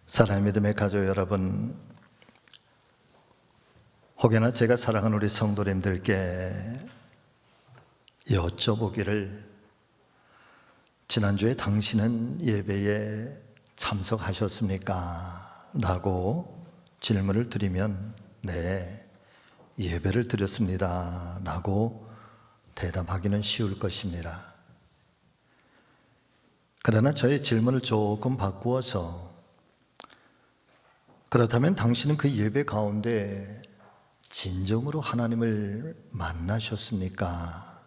사랑의 믿음의 가족 여러분, 혹여나 제가 사랑하는 우리 성도님들께 여쭤보기를, 지난주에 당신은 예배에 참석하셨습니까? 라고 질문을 드리면 네, 예배를 드렸습니다 라고 대답하기는 쉬울 것입니다. 그러나 저의 질문을 조금 바꾸어서, 그렇다면 당신은 그 예배 가운데 진정으로 하나님을 만나셨습니까?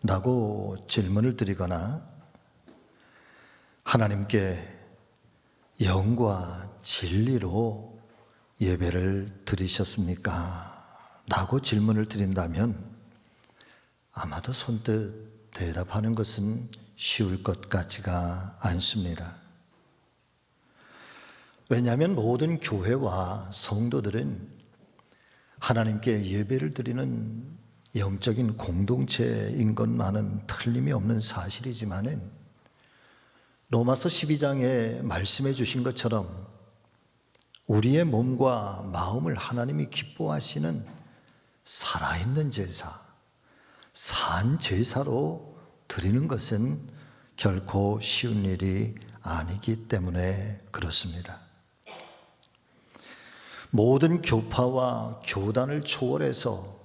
라고 질문을 드리거나, 하나님께 영과 진리로 예배를 드리셨습니까? 라고 질문을 드린다면 아마도 선뜻 대답하는 것은 쉬울 것 같지가 않습니다. 왜냐하면 모든 교회와 성도들은 하나님께 예배를 드리는 영적인 공동체인 것만은 틀림이 없는 사실이지만은, 로마서 12장에 말씀해 주신 것처럼 우리의 몸과 마음을 하나님이 기뻐하시는 살아있는 제사, 산 제사로 드리는 것은 결코 쉬운 일이 아니기 때문에 그렇습니다. 모든 교파와 교단을 초월해서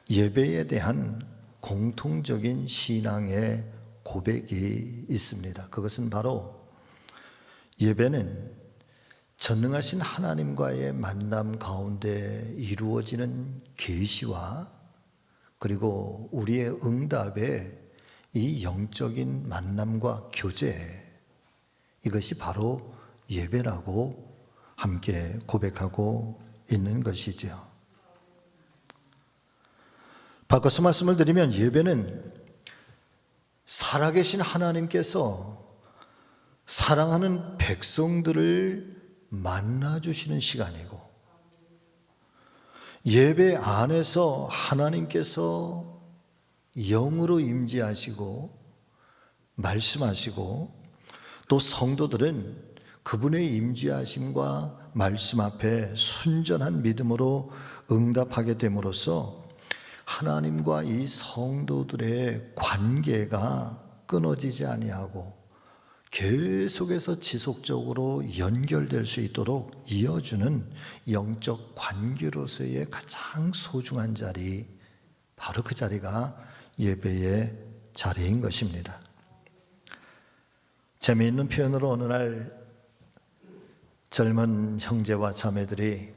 예배에 대한 공통적인 신앙의 고백이 있습니다. 그것은 바로 예배는 전능하신 하나님과의 만남 가운데 이루어지는 계시와, 그리고 우리의 응답에 이 영적인 만남과 교제, 이것이 바로 예배라고 함께 고백하고 있는 것이죠. 바꿔서 말씀을 드리면, 예배는 살아계신 하나님께서 사랑하는 백성들을 만나주시는 시간이고, 예배 안에서 하나님께서 영으로 임재하시고 말씀하시고, 또 성도들은 그분의 임재하심과 말씀 앞에 순전한 믿음으로 응답하게 됨으로써 하나님과 이 성도들의 관계가 끊어지지 아니하고 계속해서 지속적으로 연결될 수 있도록 이어주는 영적 관계로서의 가장 소중한 자리, 바로 그 자리가 예배의 자리인 것입니다. 재미있는 표현으로 어느 날 젊은 형제와 자매들이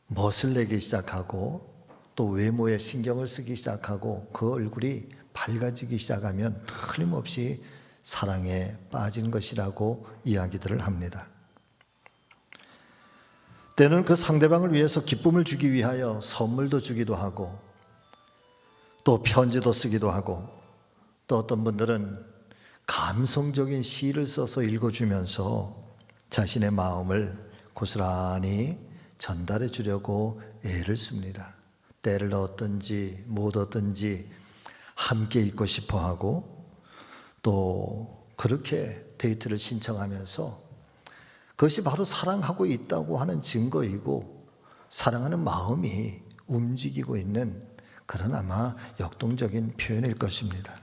멋을 내기 시작하고, 또 외모에 신경을 쓰기 시작하고, 그 얼굴이 밝아지기 시작하면 틀림없이 사랑에 빠진 것이라고 이야기들을 합니다. 때는 그 상대방을 위해서 기쁨을 주기 위하여 선물도 주기도 하고, 또 편지도 쓰기도 하고, 또 어떤 분들은 감성적인 시를 써서 읽어주면서 자신의 마음을 고스란히 전달해 주려고 애를 씁니다. 때를 얻든지 못 얻든지 함께 있고 싶어 하고, 또 그렇게 데이트를 신청하면서 그것이 바로 사랑하고 있다고 하는 증거이고, 사랑하는 마음이 움직이고 있는 그런 아마 역동적인 표현일 것입니다.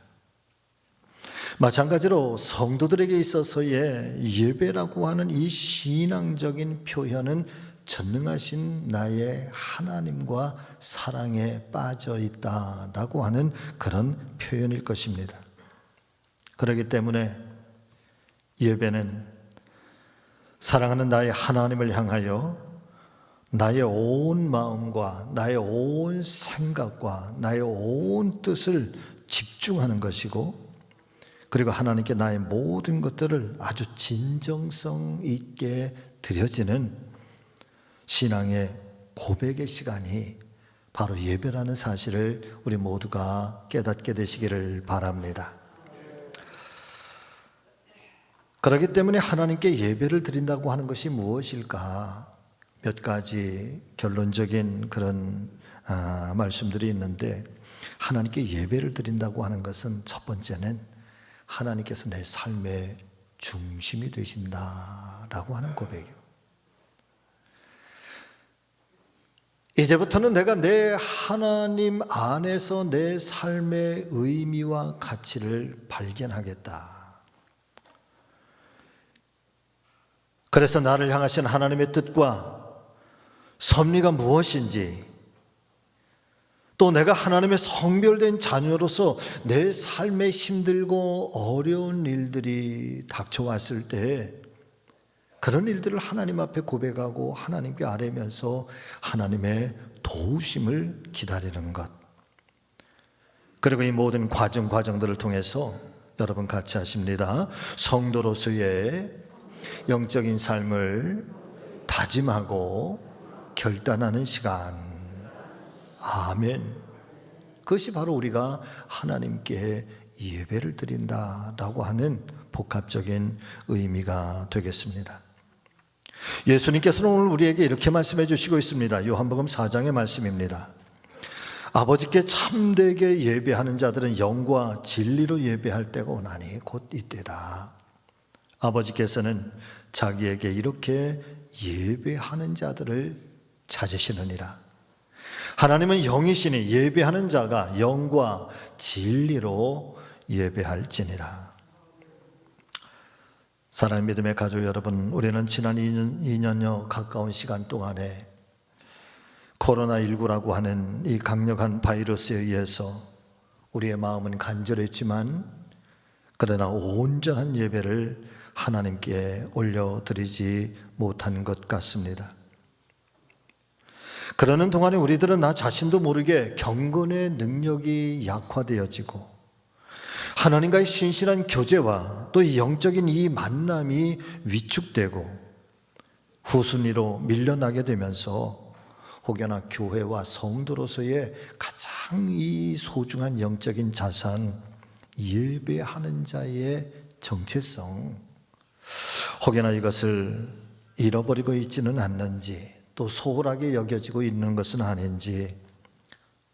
마찬가지로 성도들에게 있어서의 예배라고 하는 이 신앙적인 표현은 전능하신 나의 하나님과 사랑에 빠져 있다라고 하는 그런 표현일 것입니다. 그렇기 때문에 예배는 사랑하는 나의 하나님을 향하여 나의 온 마음과 나의 온 생각과 나의 온 뜻을 집중하는 것이고, 그리고 하나님께 나의 모든 것들을 아주 진정성 있게 드려지는 신앙의 고백의 시간이 바로 예배라는 사실을 우리 모두가 깨닫게 되시기를 바랍니다. 그렇기 때문에 하나님께 예배를 드린다고 하는 것이 무엇일까? 몇 가지 결론적인 그런 말씀들이 있는데, 하나님께 예배를 드린다고 하는 것은 첫 번째는 하나님께서 내 삶의 중심이 되신다라는 라고 하는 고백이에요. 이제부터는 내가 내 하나님 안에서 내 삶의 의미와 가치를 발견하겠다. 그래서 나를 향하신 하나님의 뜻과 섭리가 무엇인지, 또 내가 하나님의 성별된 자녀로서 내 삶에 힘들고 어려운 일들이 닥쳐왔을 때 그런 일들을 하나님 앞에 고백하고 하나님께 아뢰면서 하나님의 도우심을 기다리는 것, 그리고 이 모든 과정들을 통해서 여러분 같이 하십니다. 성도로서의 영적인 삶을 다짐하고 결단하는 시간. 아멘. 그것이 바로 우리가 하나님께 예배를 드린다라고 하는 복합적인 의미가 되겠습니다. 예수님께서는 오늘 우리에게 이렇게 말씀해 주시고 있습니다. 요한복음 4장의 말씀입니다. 아버지께 참되게 예배하는 자들은 영과 진리로 예배할 때가 오나니 곧 이때다. 아버지께서는 자기에게 이렇게 예배하는 자들을 찾으시느니라. 하나님은 영이시니 예배하는 자가 영과 진리로 예배할지니라. 사랑하는 믿음의 가족 여러분, 우리는 지난 2년여 가까운 시간 동안에 코로나19라고 하는 이 강력한 바이러스에 의해서 우리의 마음은 간절했지만 그러나 온전한 예배를 하나님께 올려드리지 못한 것 같습니다. 그러는 동안에 우리들은 나 자신도 모르게 경건의 능력이 약화되어지고 하나님과의 신실한 교제와 또 이 영적인 이 만남이 위축되고 후순위로 밀려나게 되면서 혹여나 교회와 성도로서의 가장 이 소중한 영적인 자산, 예배하는 자의 정체성, 혹여나 이것을 잃어버리고 있지는 않는지, 또 소홀하게 여겨지고 있는 것은 아닌지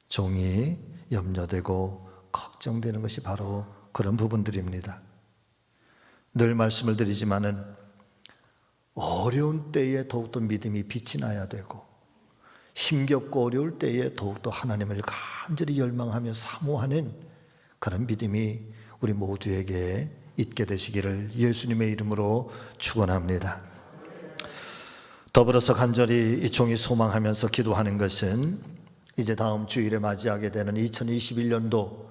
종이 염려되고 걱정되는 것이 바로 그런 부분들입니다. 늘 말씀을 드리지만은 어려운 때에 더욱더 믿음이 빛이 나야 되고 힘겹고 어려울 때에 더욱더 하나님을 간절히 열망하며 사모하는 그런 믿음이 우리 모두에게 있게 되시기를 예수님의 이름으로 축원합니다. 더불어서 간절히 이 종이 소망하면서 기도하는 것은 이제 다음 주일에 맞이하게 되는 2021년도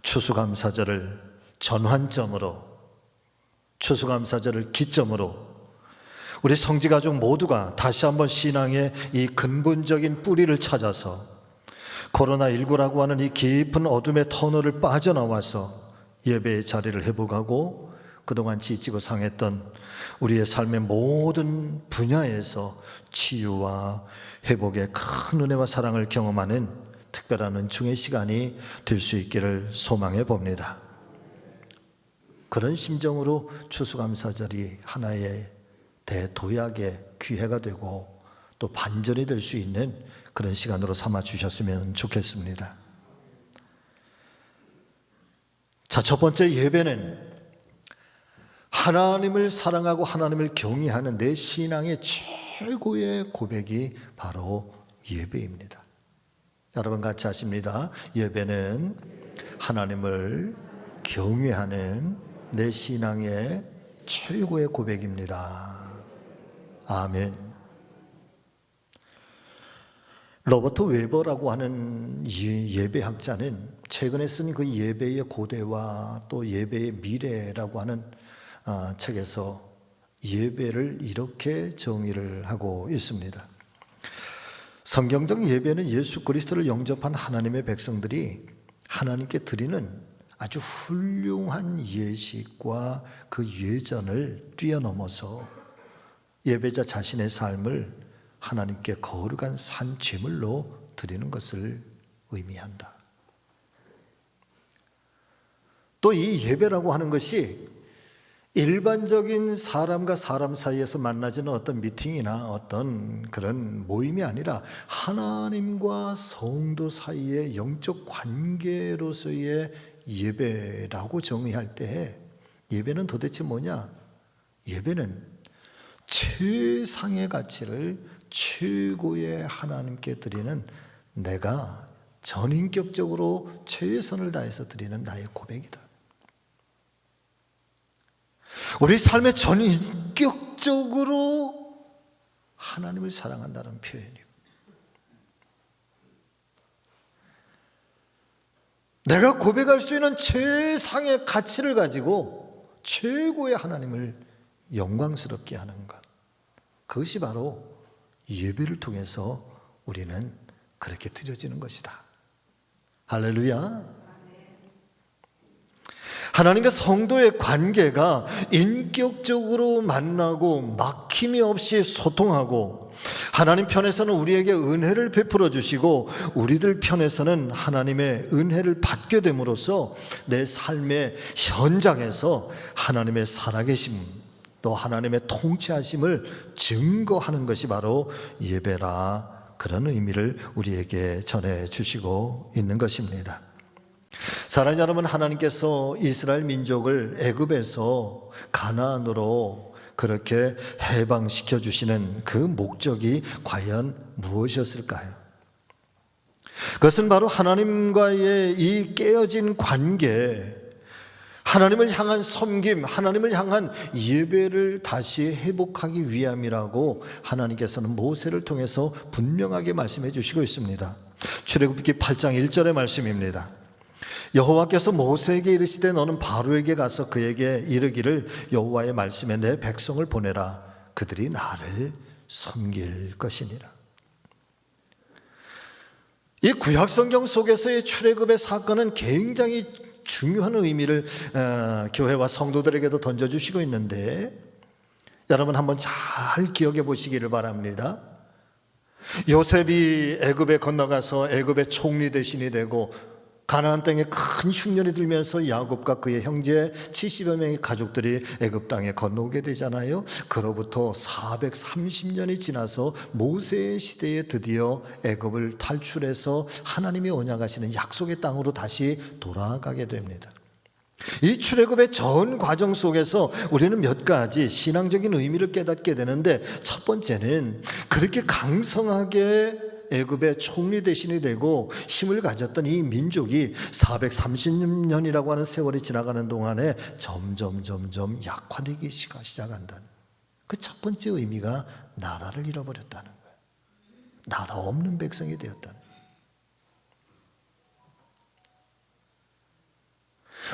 추수감사절을 전환점으로, 추수감사절을 기점으로 우리 성지가족 모두가 다시 한번 신앙의 이 근본적인 뿌리를 찾아서 코로나19라고 하는 이 깊은 어둠의 터널을 빠져나와서 예배의 자리를 회복하고 그동안 지치고 상했던 우리의 삶의 모든 분야에서 치유와 회복의 큰 은혜와 사랑을 경험하는 특별한 은총의 시간이 될 수 있기를 소망해 봅니다. 그런 심정으로 추수감사절이 하나의 대도약의 기회가 되고 또 반전이 될 수 있는 그런 시간으로 삼아 주셨으면 좋겠습니다. 자, 첫 번째 예배는 하나님을 사랑하고 하나님을 경외하는 내 신앙의 최고의 고백이 바로 예배입니다. 여러분 같이 하십니다. 예배는 하나님을 경외하는 내 신앙의 최고의 고백입니다. 아멘. 로버트 웨버라고 하는 예배학자는 최근에 쓴 그 예배의 고대와 또 예배의 미래라고 하는 책에서 예배를 이렇게 정의를 하고 있습니다. 성경적 예배는 예수 그리스도를 영접한 하나님의 백성들이 하나님께 드리는 아주 훌륭한 예식과 그 예전을 뛰어넘어서 예배자 자신의 삶을 하나님께 거룩한 산 제물로 드리는 것을 의미한다. 또 이 예배라고 하는 것이 일반적인 사람과 사람 사이에서 만나지는 어떤 미팅이나 어떤 그런 모임이 아니라 하나님과 성도 사이의 영적 관계로서의 예배라고 정의할 때 예배는 도대체 뭐냐? 예배는 최상의 가치를 최고의 하나님께 드리는 내가 전인격적으로 최선을 다해서 드리는 나의 고백이다. 우리 삶의 전인격적으로 하나님을 사랑한다는 표현이고, 내가 고백할 수 있는 최상의 가치를 가지고 최고의 하나님을 영광스럽게 하는 것, 그것이 바로 예배를 통해서 우리는 그렇게 드려지는 것이다. 할렐루야. 하나님과 성도의 관계가 인격적으로 만나고 막힘이 없이 소통하고, 하나님 편에서는 우리에게 은혜를 베풀어 주시고 우리들 편에서는 하나님의 은혜를 받게 됨으로써 내 삶의 현장에서 하나님의 살아계심, 또 하나님의 통치하심을 증거하는 것이 바로 예배라, 그런 의미를 우리에게 전해 주시고 있는 것입니다. 사랑하는 여러분, 하나님께서 이스라엘 민족을 애굽에서 가나안으로 그렇게 해방시켜 주시는 그 목적이 과연 무엇이었을까요? 그것은 바로 하나님과의 이 깨어진 관계, 하나님을 향한 섬김, 하나님을 향한 예배를 다시 회복하기 위함이라고 하나님께서는 모세를 통해서 분명하게 말씀해 주시고 있습니다. 출애굽기 8장 1절의 말씀입니다. 여호와께서 모세에게 이르시되 너는 바로에게 가서 그에게 이르기를 여호와의 말씀에 내 백성을 보내라. 그들이 나를 섬길 것이니라. 이 구약성경 속에서의 출애굽의 사건은 굉장히 중요한 의미를 교회와 성도들에게도 던져주시고 있는데, 여러분 한번 잘 기억해 보시기를 바랍니다. 요셉이 애굽에 건너가서 애굽의 총리 대신이 되고 가나안 땅에 큰 흉년이 들면서 야곱과 그의 형제 70여 명의 가족들이 애굽 땅에 건너오게 되잖아요. 그로부터 430년이 지나서 모세의 시대에 드디어 애굽을 탈출해서 하나님이 언약하시는 약속의 땅으로 다시 돌아가게 됩니다. 이 출애굽의 전 과정 속에서 우리는 몇 가지 신앙적인 의미를 깨닫게 되는데, 첫 번째는 그렇게 강성하게 애굽의 총리 대신이 되고 힘을 가졌던 이 민족이 430년이라고 하는 세월이 지나가는 동안에 점점 약화되기 시작한다는, 그 첫 번째 의미가 나라를 잃어버렸다는 거예요. 나라 없는 백성이 되었다는 거예요.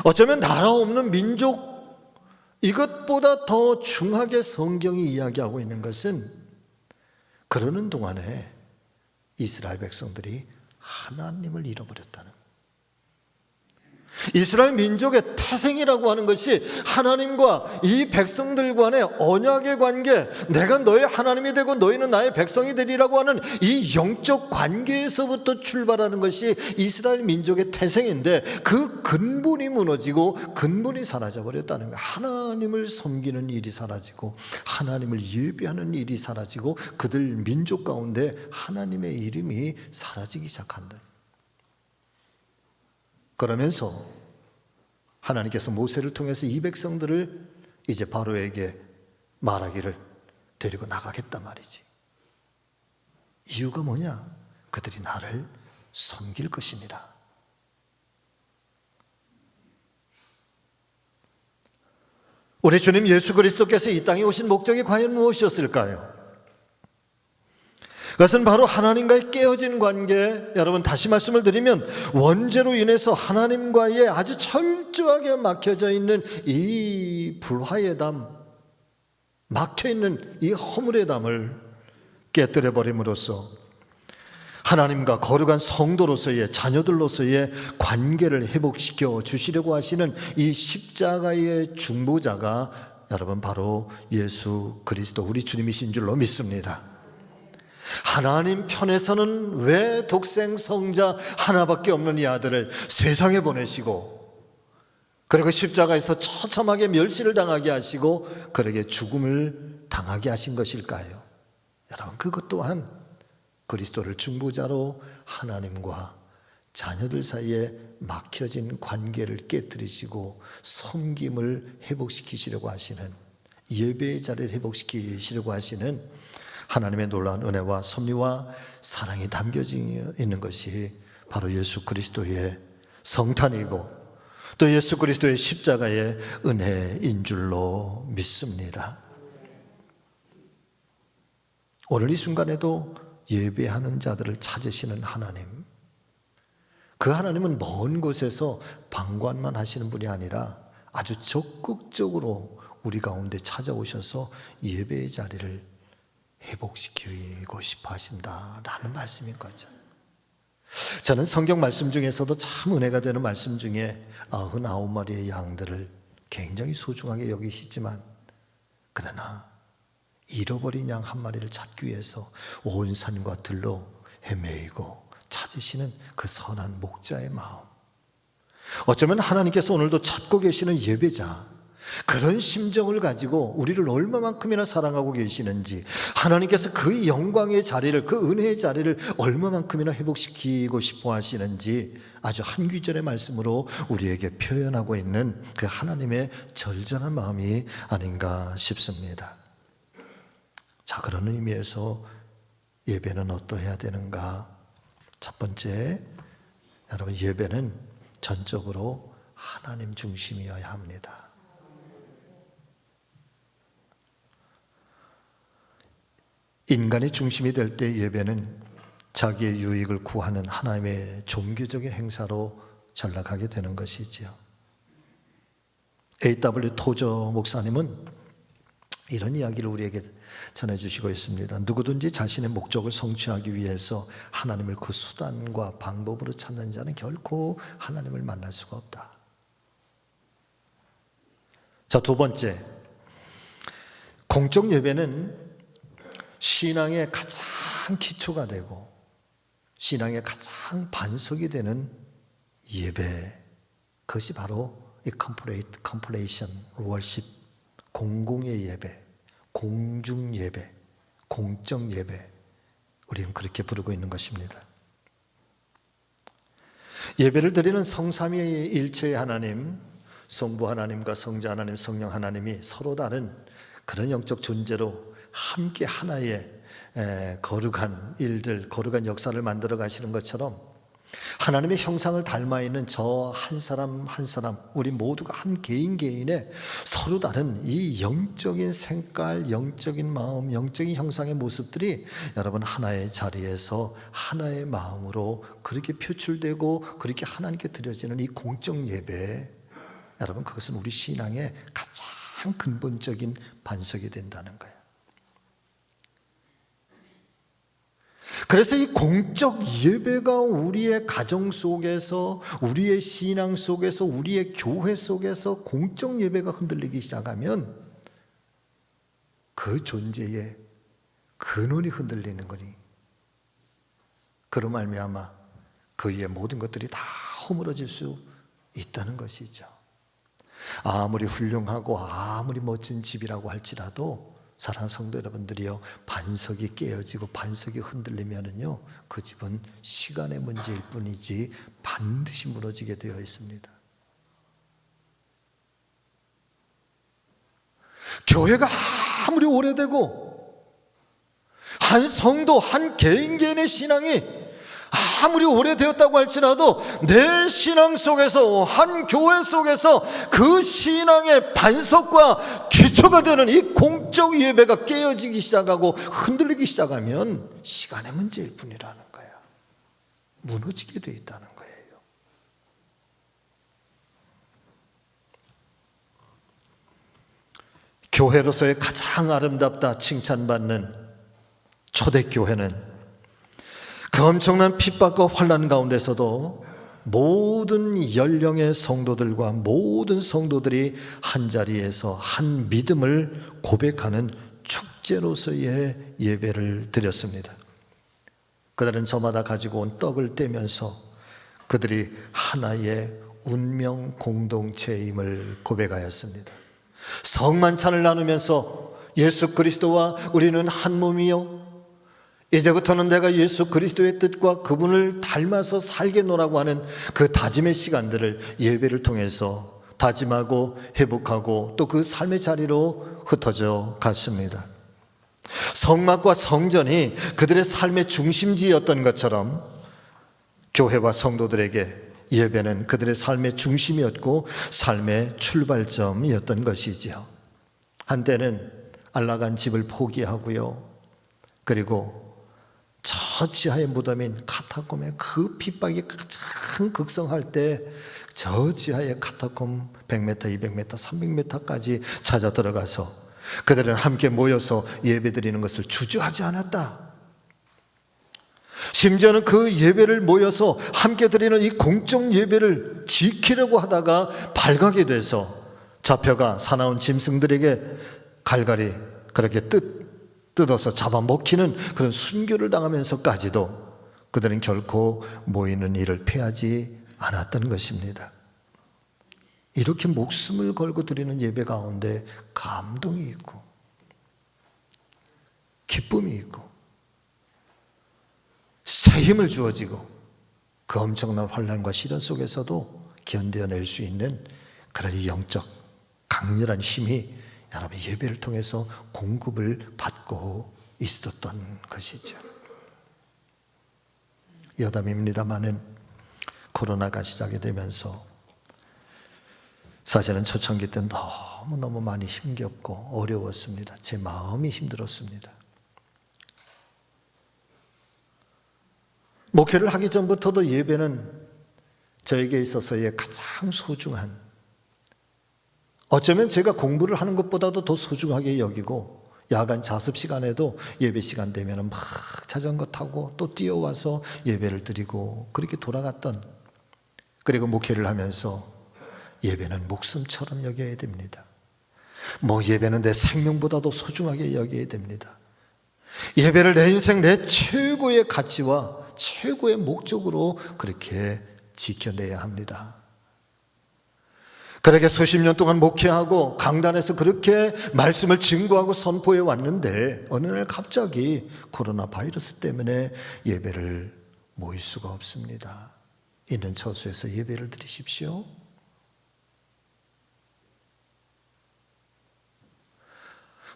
어쩌면 나라 없는 민족, 이것보다 더 중하게 성경이 이야기하고 있는 것은 그러는 동안에 이스라엘 백성들이 하나님을 잃어버렸다는 거예요. 이스라엘 민족의 태생이라고 하는 것이 하나님과 이 백성들 간의 언약의 관계, 내가 너의 하나님이 되고 너희는 나의 백성이 되리라고 하는 이 영적 관계에서부터 출발하는 것이 이스라엘 민족의 태생인데, 그 근본이 무너지고 근본이 사라져 버렸다는 거예요. 하나님을 섬기는 일이 사라지고 하나님을 예배하는 일이 사라지고 그들 민족 가운데 하나님의 이름이 사라지기 시작한다. 그러면서 하나님께서 모세를 통해서 이 백성들을 이제 바로에게 말하기를 데리고 나가겠단 말이지. 이유가 뭐냐? 그들이 나를 섬길 것이니라. 우리 주님 예수 그리스도께서 이 땅에 오신 목적이 과연 무엇이었을까요? 그것은 바로 하나님과의 깨어진 관계, 여러분 다시 말씀을 드리면 원죄로 인해서 하나님과의 아주 철저하게 막혀져 있는 이 불화의 담, 막혀있는 이 허물의 담을 깨뜨려 버림으로써 하나님과 거룩한 성도로서의 자녀들로서의 관계를 회복시켜 주시려고 하시는 이 십자가의 중보자가 여러분 바로 예수 그리스도 우리 주님이신 줄로 믿습니다. 하나님 편에서는 왜 독생 성자 하나밖에 없는 이 아들을 세상에 보내시고, 그리고 십자가에서 처참하게 멸시를 당하게 하시고 그에게 죽음을 당하게 하신 것일까요? 여러분, 그것 또한 그리스도를 중보자로 하나님과 자녀들 사이에 막혀진 관계를 깨뜨리시고 섬김을 회복시키시려고 하시는 예배의 자리를 회복시키시려고 하시는 하나님의 놀라운 은혜와 섭리와 사랑이 담겨져 있는 것이 바로 예수 그리스도의 성탄이고 또 예수 그리스도의 십자가의 은혜인 줄로 믿습니다. 오늘 이 순간에도 예배하는 자들을 찾으시는 하나님, 그 하나님은 먼 곳에서 방관만 하시는 분이 아니라 아주 적극적으로 우리 가운데 찾아오셔서 예배의 자리를 회복시키고 싶어 하신다라는 말씀인 거죠. 저는 성경 말씀 중에서도 참 은혜가 되는 말씀 중에 99마리의 양들을 굉장히 소중하게 여기시지만 그러나 잃어버린 양 한 마리를 찾기 위해서 온 산과 들로 헤매이고 찾으시는 그 선한 목자의 마음, 어쩌면 하나님께서 오늘도 찾고 계시는 예배자, 그런 심정을 가지고 우리를 얼마만큼이나 사랑하고 계시는지, 하나님께서 그 영광의 자리를, 그 은혜의 자리를 얼마만큼이나 회복시키고 싶어 하시는지 아주 한 구절의 말씀으로 우리에게 표현하고 있는 그 하나님의 절절한 마음이 아닌가 싶습니다. 자, 그런 의미에서 예배는 어떠해야 되는가? 첫 번째, 여러분, 예배는 전적으로 하나님 중심이어야 합니다. 인간이 중심이 될 때 예배는 자기의 유익을 구하는 하나님의 종교적인 행사로 전락하게 되는 것이지요. A.W. 토저 목사님은 이런 이야기를 우리에게 전해주시고 있습니다. 누구든지 자신의 목적을 성취하기 위해서 하나님을 그 수단과 방법으로 찾는 자는 결코 하나님을 만날 수가 없다. 자, 두 번째, 공적 예배는 신앙의 가장 기초가 되고 신앙의 가장 반석이 되는 예배, 그것이 바로 이 컴플레이션 월십, 공공의 예배, 공중 예배, 공적 예배, 우리는 그렇게 부르고 있는 것입니다. 예배를 드리는 성삼위의 일체의 하나님, 성부 하나님과 성자 하나님, 성령 하나님이 서로 다른 그런 영적 존재로 함께 하나의 거룩한 일들, 거룩한 역사를 만들어 가시는 것처럼 하나님의 형상을 닮아 있는 저 한 사람 한 사람, 우리 모두가 한 개인 개인의 서로 다른 이 영적인 색깔, 영적인 마음, 영적인 형상의 모습들이 여러분 하나의 자리에서 하나의 마음으로 그렇게 표출되고 그렇게 하나님께 드려지는 이 공적 예배, 여러분 그것은 우리 신앙의 가장 근본적인 반석이 된다는 거예요. 그래서 이 공적 예배가 우리의 가정 속에서, 우리의 신앙 속에서, 우리의 교회 속에서 공적 예배가 흔들리기 시작하면 그 존재의 근원이 흔들리는 거니, 그로 말미암아 그 위에 모든 것들이 다 허물어질 수 있다는 것이죠. 아무리 훌륭하고 아무리 멋진 집이라고 할지라도 사랑하는 성도 여러분들이요, 반석이 깨어지고 반석이 흔들리면은요, 그 집은 시간의 문제일 뿐이지 반드시 무너지게 되어 있습니다. 교회가 아무리 오래되고 한 성도, 한 개인의 신앙이 아무리 오래되었다고 할지라도 내 신앙 속에서, 한 교회 속에서 그 신앙의 반석과 기초가 되는 이 공적 예배가 깨어지기 시작하고 흔들리기 시작하면 시간의 문제일 뿐이라는 거예요. 무너지게 되어 있다는 거예요. 교회로서의 가장 아름답다 칭찬받는 초대교회는 그 엄청난 핍박과 환난 가운데서도 모든 연령의 성도들과 모든 성도들이 한자리에서 한 믿음을 고백하는 축제로서의 예배를 드렸습니다. 그들은 저마다 가지고 온 떡을 떼면서 그들이 하나의 운명 공동체임을 고백하였습니다. 성만찬을 나누면서 예수 그리스도와 우리는 한 몸이요, 이제부터는 내가 예수 그리스도의 뜻과 그분을 닮아서 살겠노라고 하는 그 다짐의 시간들을 예배를 통해서 다짐하고 회복하고 또 그 삶의 자리로 흩어져 갔습니다. 성막과 성전이 그들의 삶의 중심지였던 것처럼 교회와 성도들에게 예배는 그들의 삶의 중심이었고 삶의 출발점이었던 것이지요. 한때는 안락한 집을 포기하고요, 그리고 저 지하의 무덤인 카타콤의 그 핍박이 가장 극성할 때 저 지하의 카타콤 100m, 200m, 300m까지 찾아 들어가서 그들은 함께 모여서 예배드리는 것을 주저하지 않았다. 심지어는 그 예배를 모여서 함께 드리는 이 공적 예배를 지키려고 하다가 발각이 돼서 잡혀가 사나운 짐승들에게 갈갈이 그렇게 뜯어서 잡아먹히는 그런 순교를 당하면서까지도 그들은 결코 모이는 일을 피하지 않았던 것입니다. 이렇게 목숨을 걸고 드리는 예배 가운데 감동이 있고 기쁨이 있고 새 힘을 주어지고 그 엄청난 환난과 시련 속에서도 견뎌낼 수 있는 그런 영적 강렬한 힘이 여러분 예배를 통해서 공급을 받고 있었던 것이죠. 여담입니다마는 코로나가 시작이 되면서 사실은 초창기 때 너무너무 많이 힘겹고 어려웠습니다. 제 마음이 힘들었습니다. 목회를 하기 전부터도 예배는 저에게 있어서의 가장 소중한, 어쩌면 제가 공부를 하는 것보다도 더 소중하게 여기고, 야간 자습 시간에도 예배 시간 되면 막 자전거 타고 또 뛰어와서 예배를 드리고 그렇게 돌아갔던, 그리고 목회를 하면서 예배는 목숨처럼 여겨야 됩니다. 예배는 내 생명보다도 소중하게 여겨야 됩니다. 예배를 내 인생 내 최고의 가치와 최고의 목적으로 그렇게 지켜내야 합니다. 그렇게 수십 년 동안 목회하고 강단에서 그렇게 말씀을 증거하고 선포해 왔는데 어느 날 갑자기 코로나 바이러스 때문에 예배를 모일 수가 없습니다. 있는 처소에서 예배를 드리십시오.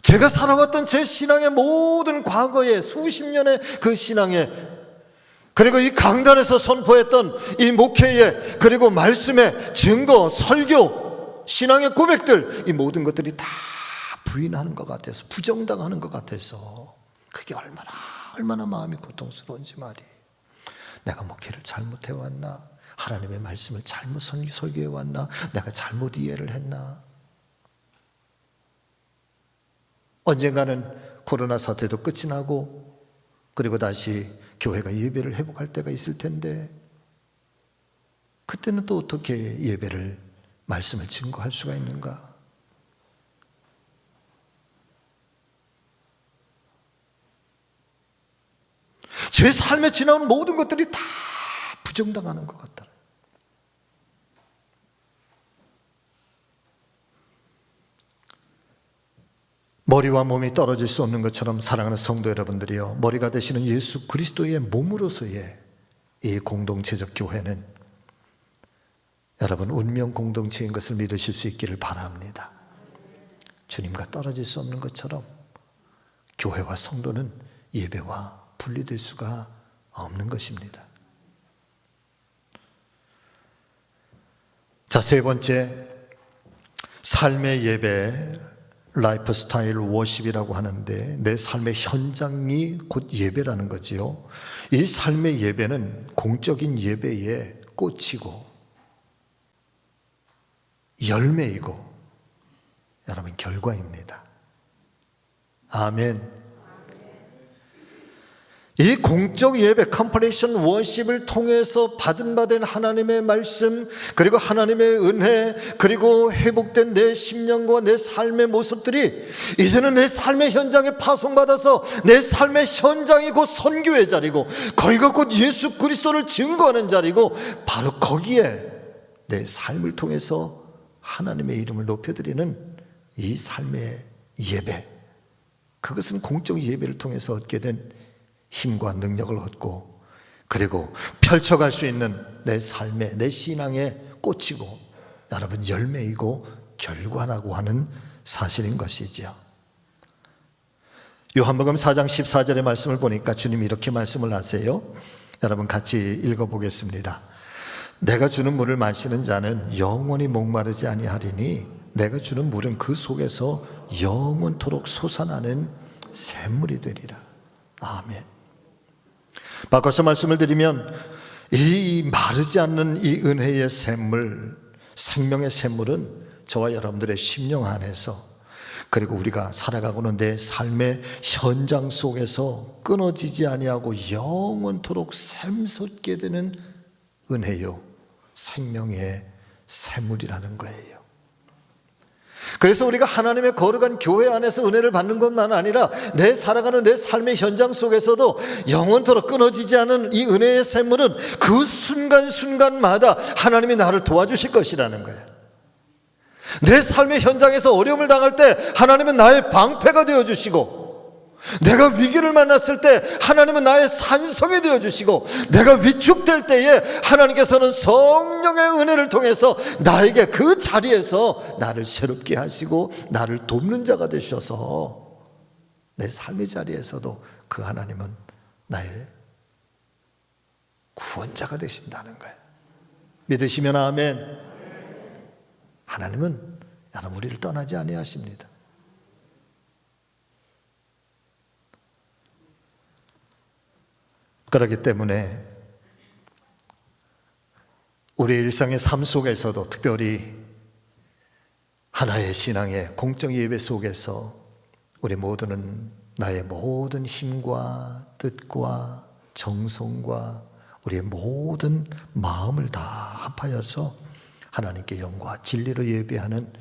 제가 살아왔던 제 신앙의 모든 과거의 수십 년의 그 신앙의, 그리고 이 강단에서 선포했던 이 목회의, 그리고 말씀의 증거, 설교, 신앙의 고백들, 이 모든 것들이 다 부인하는 것 같아서, 부정당하는 것 같아서 그게 얼마나 마음이 고통스러운지 말이에요. 내가 목회를 잘못해왔나? 하나님의 말씀을 잘못 설교해왔나? 내가 잘못 이해를 했나? 언젠가는 코로나 사태도 끝이 나고 그리고 다시 교회가 예배를 회복할 때가 있을 텐데, 그때는 또 어떻게 예배를, 말씀을 증거할 수가 있는가? 제 삶에 지나온 모든 것들이 다 부정당하는 것 같다. 머리와 몸이 떨어질 수 없는 것처럼 사랑하는 성도 여러분들이요, 머리가 되시는 예수 그리스도의 몸으로서의 이 공동체적 교회는 여러분 운명 공동체인 것을 믿으실 수 있기를 바랍니다. 주님과 떨어질 수 없는 것처럼 교회와 성도는 예배와 분리될 수가 없는 것입니다. 자, 세 번째, 삶의 예배, 라이프 스타일 워십이라고 하는데, 내 삶의 현장이 곧 예배라는 거지요. 이 삶의 예배는 공적인 예배의 꽃이고 열매이고 여러분 결과입니다. 아멘. 이 공적 예배, 컴플레이션 워십을 통해서 받은 하나님의 말씀, 그리고 하나님의 은혜, 그리고 회복된 내 심령과 내 삶의 모습들이 이제는 내 삶의 현장에 파송받아서 내 삶의 현장이 곧 선교의 자리고, 거기가 곧 예수 그리스도를 증거하는 자리고, 바로 거기에 내 삶을 통해서 하나님의 이름을 높여드리는 이 삶의 예배, 그것은 공적 예배를 통해서 얻게 된 힘과 능력을 얻고, 그리고 펼쳐갈 수 있는 내 삶의, 내 신앙의 꽃이고 여러분 열매이고 결과라고 하는 사실인 것이죠. 요한복음 4장 14절의 말씀을 보니까 주님이 이렇게 말씀을 하세요. 여러분 같이 읽어보겠습니다. 내가 주는 물을 마시는 자는 영원히 목마르지 아니하리니 내가 주는 물은 그 속에서 영원토록 솟아나는 샘물이 되리라. 아멘. 바꿔서 말씀을 드리면 이 마르지 않는 이 은혜의 샘물, 생명의 샘물은 저와 여러분들의 심령 안에서, 그리고 우리가 살아가고는 내 삶의 현장 속에서 끊어지지 아니하고 영원토록 샘솟게 되는 은혜요, 생명의 샘물이라는 거예요. 그래서 우리가 하나님의 거룩한 교회 안에서 은혜를 받는 것만 아니라 내 살아가는 내 삶의 현장 속에서도 영원토록 끊어지지 않은 이 은혜의 샘물은 그 순간순간마다 하나님이 나를 도와주실 것이라는 거예요. 내 삶의 현장에서 어려움을 당할 때 하나님은 나의 방패가 되어주시고, 내가 위기를 만났을 때 하나님은 나의 산성이 되어주시고, 내가 위축될 때에 하나님께서는 성령의 은혜를 통해서 나에게 그 자리에서 나를 새롭게 하시고 나를 돕는 자가 되셔서 내 삶의 자리에서도 그 하나님은 나의 구원자가 되신다는 거예요. 믿으시면 아멘. 하나님은 여러분 우리를 떠나지 아니하십니다. 그렇기 때문에 우리 일상의 삶 속에서도, 특별히 하나의 신앙의 공적 예배 속에서 우리 모두는 나의 모든 힘과 뜻과 정성과 우리의 모든 마음을 다 합하여서 하나님께 영과 진리로 예배하는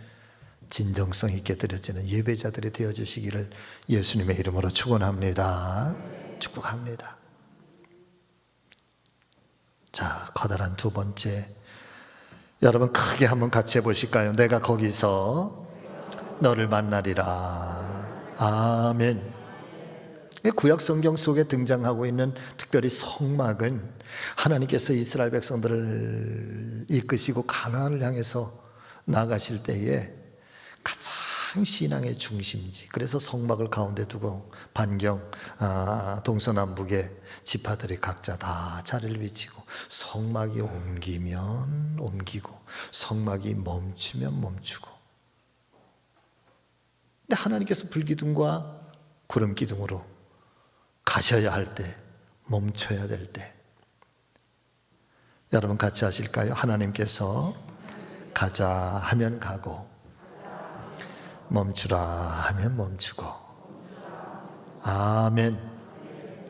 진정성 있게 드려지는 예배자들이 되어주시기를 예수님의 이름으로 축원합니다. 축복합니다. 자, 커다란 두 번째, 여러분 크게 한번 같이 해보실까요? 내가 거기서 너를 만나리라. 아멘. 구약 성경 속에 등장하고 있는 특별히 성막은 하나님께서 이스라엘 백성들을 이끄시고 가나안을 향해서 나가실 때에 가장 신앙의 중심지, 그래서 성막을 가운데 두고 반경 동서남북의 지파들이 각자 다 자리를 비치고, 성막이 옮기면 옮기고 성막이 멈추면 멈추고, 근데 하나님께서 불기둥과 구름기둥으로 가셔야 할 때, 멈춰야 될 때, 여러분 같이 하실까요? 하나님께서 가자 하면 가고 멈추라 하면 멈추고. 아멘.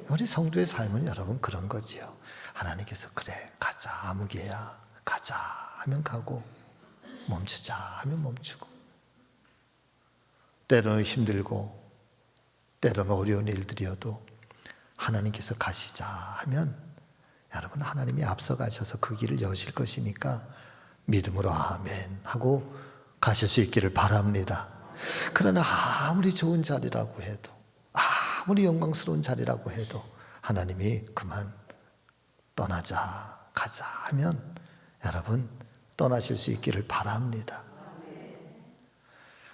우리 성도의 삶은 여러분 그런 거지요. 하나님께서 그래 가자 아무개야 가자 하면 가고, 멈추자 하면 멈추고. 때로는 힘들고 때로는 어려운 일들이어도 하나님께서 가시자 하면 여러분 하나님이 앞서 가셔서 그 길을 여실 것이니까 믿음으로 아멘 하고 가실 수 있기를 바랍니다. 그러나 아무리 좋은 자리라고 해도, 아무리 영광스러운 자리라고 해도 하나님이 그만 떠나자 가자 하면 여러분 떠나실 수 있기를 바랍니다.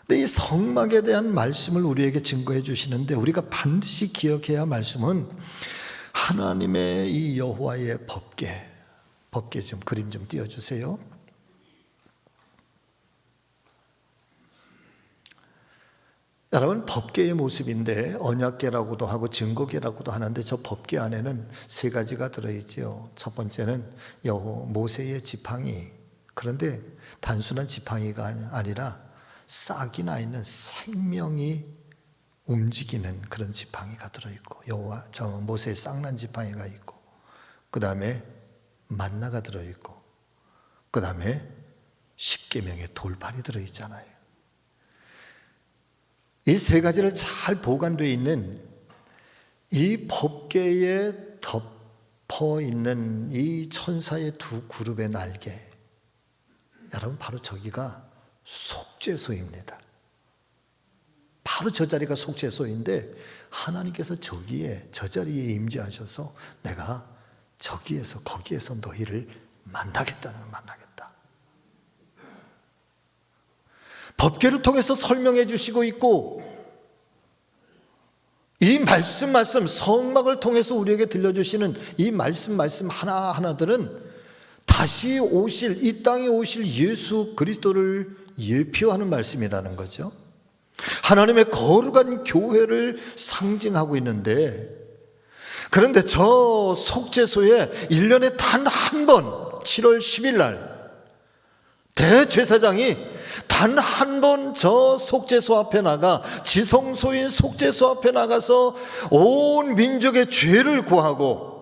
근데 이 성막에 대한 말씀을 우리에게 증거해 주시는데, 우리가 반드시 기억해야 할 말씀은 하나님의 이 여호와의 법궤 좀 그림 좀 띄워주세요. 여러분 법궤의 모습인데, 언약궤라고도 하고 증거궤라고도 하는데, 저 법궤 안에는 세 가지가 들어있죠. 첫 번째는 모세의 지팡이, 그런데 단순한 지팡이가 아니라 싹이 나 있는 생명이 움직이는 그런 지팡이가 들어있고, 모세의 싹난 지팡이가 있고, 그 다음에 만나가 들어있고, 그 다음에 십계명의 돌판이 들어있잖아요. 이 세 가지를 잘 보관되어 있는 이 법궤에 덮어 있는 이 천사의 두 그룹의 날개, 여러분 바로 저기가 속죄소입니다. 바로 저 자리가 속죄소인데, 하나님께서 저 자리에 임재하셔서 내가 거기에서 너희를 만나겠다. 법궤를 통해서 설명해 주시고 있고, 이 말씀 성막을 통해서 우리에게 들려주시는 이 말씀 하나하나들은 다시 오실, 이 땅에 오실 예수 그리스도를 예표하는 말씀이라는 거죠. 하나님의 거룩한 교회를 상징하고 있는데, 그런데 저 속죄소에 1년에 단 한 번 7월 10일 날 대제사장이 단 한 번 저 속죄소 앞에 나가, 지성소인 속죄소 앞에 나가서 온 민족의 죄를 구하고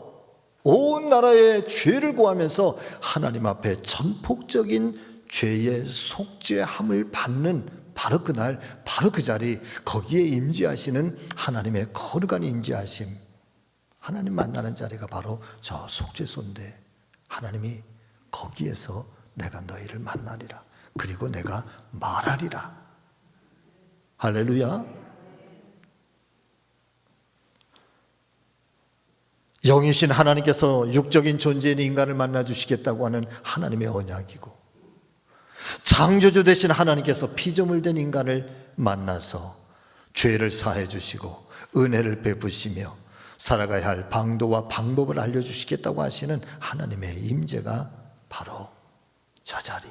온 나라의 죄를 구하면서 하나님 앞에 전폭적인 죄의 속죄함을 받는 바로 그날, 바로 그 자리, 거기에 임재하시는 하나님의 거룩한 임재하심, 하나님 만나는 자리가 바로 저 속죄소인데, 하나님이 거기에서 내가 너희를 만나리라, 그리고 내가 말하리라. 할렐루야. 영이신 하나님께서 육적인 존재인 인간을 만나 주시겠다고 하는 하나님의 언약이고, 창조주 되신 하나님께서 피조물 된 인간을 만나서 죄를 사해 주시고 은혜를 베푸시며 살아가야 할 방도와 방법을 알려주시겠다고 하시는 하나님의 임재가 바로 저 자리,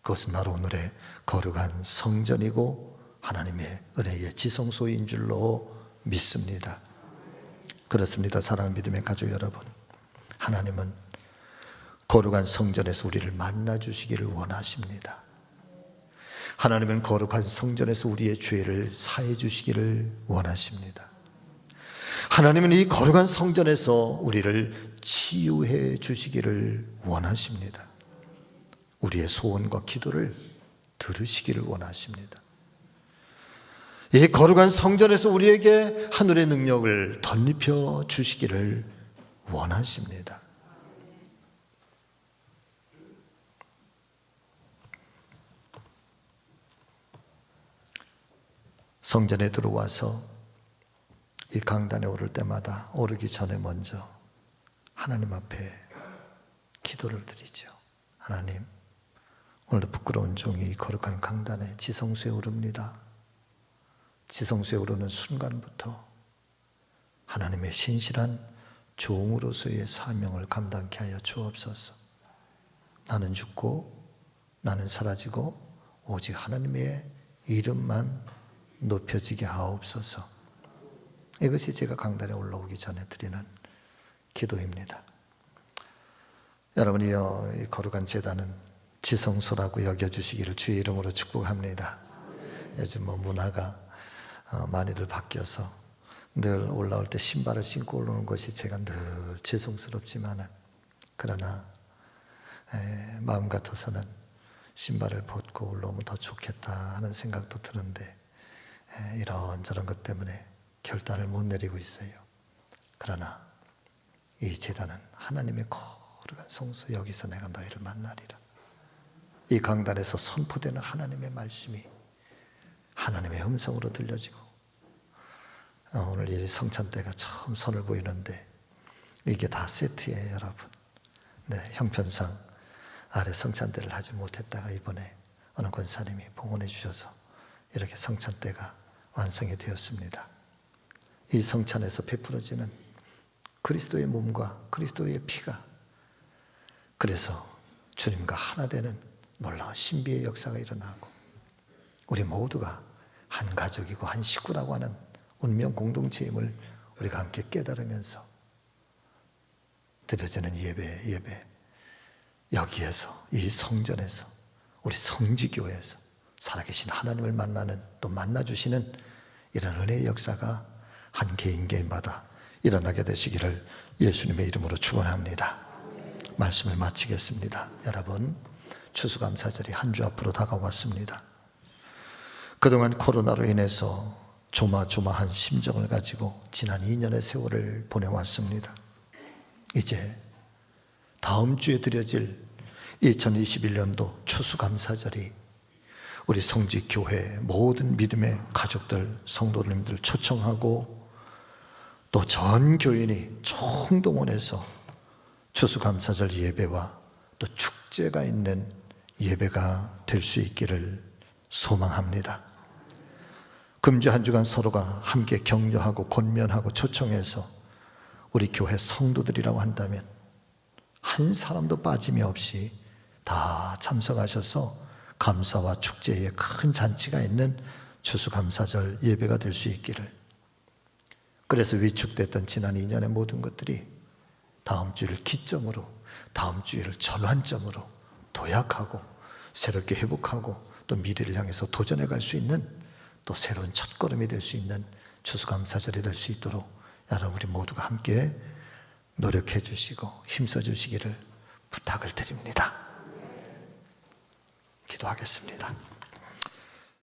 그것은 바로 오늘의 거룩한 성전이고 하나님의 은혜의 지성소인 줄로 믿습니다. 그렇습니다. 사랑하는 믿음의 가족 여러분, 하나님은 거룩한 성전에서 우리를 만나 주시기를 원하십니다. 하나님은 거룩한 성전에서 우리의 죄를 사해 주시기를 원하십니다. 하나님은 이 거룩한 성전에서 우리를 치유해 주시기를 원하십니다. 우리의 소원과 기도를 들으시기를 원하십니다. 이 거룩한 성전에서 우리에게 하늘의 능력을 덧입혀 주시기를 원하십니다. 성전에 들어와서 이 강단에 오를 때마다 오르기 전에 먼저 하나님 앞에 기도를 드리죠. 하나님, 오늘도 부끄러운 종이 거룩한 강단에 지성소에 오릅니다. 지성소에 오르는 순간부터 하나님의 신실한 종으로서의 사명을 감당케 하여 주옵소서. 나는 죽고 나는 사라지고 오직 하나님의 이름만 높여지게 하옵소서. 이것이 제가 강단에 올라오기 전에 드리는 기도입니다. 여러분이요, 이 거룩한 제단은 지성소라고 여겨주시기를 주의 이름으로 축복합니다. 요즘 문화가 많이들 바뀌어서 늘 올라올 때 신발을 신고 올라오는 것이 제가 늘 죄송스럽지만은, 그러나 마음 같아서는 신발을 벗고 올라오면 더 좋겠다 하는 생각도 드는데, 이런저런 것 때문에 결단을 못 내리고 있어요. 그러나 이 제단은 하나님의 거룩한 성소, 여기서 내가 너희를 만나리라. 이 강단에서 선포되는 하나님의 말씀이 하나님의 음성으로 들려지고, 오늘 이 성찬대가 처음 선을 보이는데 이게 다 세트예요, 여러분. 네, 형편상 아래 성찬대를 하지 못했다가 이번에 어느 권사님이 봉헌해 주셔서 이렇게 성찬대가 완성이 되었습니다. 이 성찬에서 베풀어지는 그리스도의 몸과 그리스도의 피가, 그래서 주님과 하나 되는 놀라운 신비의 역사가 일어나고, 우리 모두가 한 가족이고 한 식구라고 하는 운명 공동체임을 우리가 함께 깨달으면서 드려지는 예배, 여기에서, 이 성전에서, 우리 성지교회에서 살아계신 하나님을 만나는, 또 만나주시는 이런 은혜의 역사가 한 개인마다 일어나게 되시기를 예수님의 이름으로 축원합니다. 말씀을 마치겠습니다. 여러분, 추수감사절이 한 주 앞으로 다가왔습니다. 그동안 코로나로 인해서 조마조마한 심정을 가지고 지난 2년의 세월을 보내왔습니다. 이제 다음 주에 드려질 2021년도 추수감사절이 우리 성지교회 모든 믿음의 가족들, 성도님들 초청하고, 또 전 교인이 총동원해서 추수감사절 예배와 또 축제가 있는 예배가 될 수 있기를 소망합니다. 금주 한 주간 서로가 함께 격려하고 권면하고 초청해서 우리 교회 성도들이라고 한다면 한 사람도 빠짐이 없이 다 참석하셔서 감사와 축제의 큰 잔치가 있는 추수감사절 예배가 될 수 있기를. 그래서 위축됐던 지난 2년의 모든 것들이 다음 주를 기점으로, 다음 주를 전환점으로 도약하고 새롭게 회복하고 또 미래를 향해서 도전해 갈 수 있는 또 새로운 첫걸음이 될 수 있는 추수감사절이 될 수 있도록 여러분 우리 모두가 함께 노력해 주시고 힘써 주시기를 부탁을 드립니다. 기도하겠습니다.